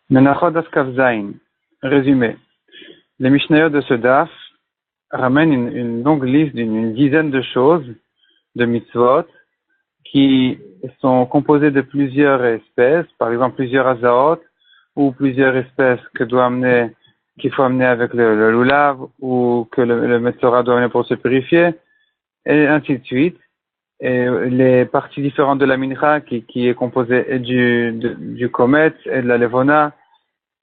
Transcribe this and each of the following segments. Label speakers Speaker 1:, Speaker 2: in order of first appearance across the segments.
Speaker 1: Menachot das Kaf Zayin. Résumé. Les Mishnayot de ce daf ramènent une longue liste d'une dizaine de choses, de mitzvot, qui sont composées de plusieurs espèces, par exemple plusieurs azaot, ou plusieurs espèces qu'il faut amener avec le lulav, ou que le metzora doit amener pour se purifier, et ainsi de suite. Et les parties différentes de la mincha qui est composée du kometz et de la levona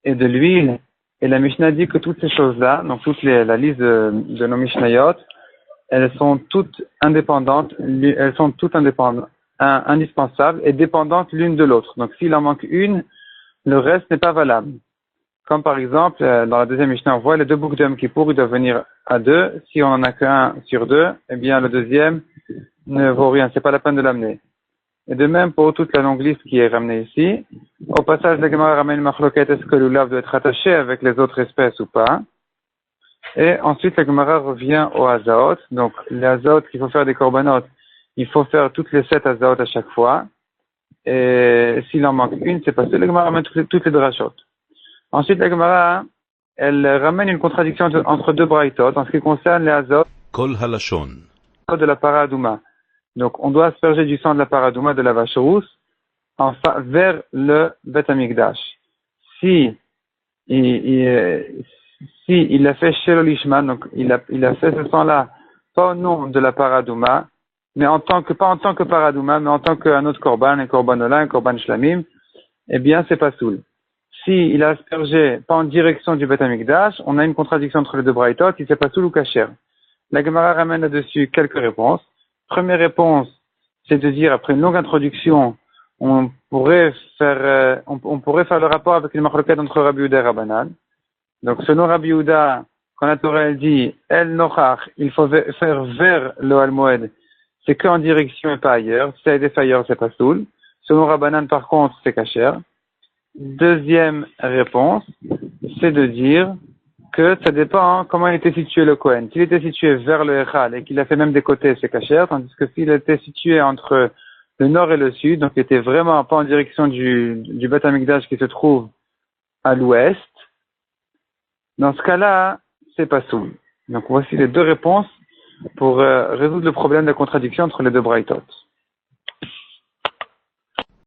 Speaker 1: et de l'huile. Et la Mishnah dit que toutes ces choses-là, donc la liste de nos Mishnayot, elles sont toutes indépendantes, indispensables et dépendantes l'une de l'autre. Donc s'il en manque une, le reste n'est pas valable. Comme par exemple, dans la deuxième Mishnah, on voit les deux boucs de Yom Kippour, ils doivent venir à deux. Si on en a qu'un sur deux, eh bien le deuxième ne vaut rien, c'est pas la peine de l'amener. Et de même pour toute la longue liste qui est ramenée ici. Au passage, la Gemara ramène Machloket, est-ce que le lulav doit être attaché avec les autres espèces ou pas? Et ensuite, la Gemara revient au azaot. Donc, les azaot qu'il faut faire des korbanot, il faut faire toutes les 7 azaot à chaque fois. Et s'il en manque une, c'est parce que la Gemara ramène toutes les drashot. Ensuite, la Gemara, elle ramène une contradiction entre deux braïtot en ce qui concerne les azaot.
Speaker 2: Kol halashon.
Speaker 1: De la paradouma. Donc, on doit asperger du sang de la paradouma de la vache rousse vers le Bet Amikdash. Si il l'a fait chez le Lishman, donc il a fait ce sang-là pas au nom de la paradouma, mais pas en tant que paradouma, mais en tant qu'un autre korban, un korban ola, un korban shlamim, eh bien c'est pas soul. Si il a aspergé pas en direction du Bet Amikdash, on a une contradiction entre les deux braïtot, si c'est pas soul ou kasher. La Gemara ramène là-dessus quelques réponses. Première réponse, c'est de dire, après une longue introduction, on pourrait faire le rapport avec une machloket entre Rabbi Yehuda et Rabbanan. Donc, selon Rabbi Yehuda, quand la Torah elle dit, El Nochach, il faut faire vers le Al-Moed, c'est qu'en direction et pas ailleurs. Si ça a été fait ailleurs, c'est pas soul. Selon Rabbanan, par contre, c'est kasher. Deuxième réponse, c'est de dire que ça dépend comment il était situé le Kohen. S'il était situé vers le Echal et qu'il a fait même des côtés, c'est kasher, tandis que s'il était situé entre le nord et le sud, donc il était vraiment pas en direction du Bet Amikdash qui se trouve à l'ouest, dans ce cas-là, c'est pas soul. Donc voici les deux réponses pour résoudre le problème de la contradiction entre les deux braïtot.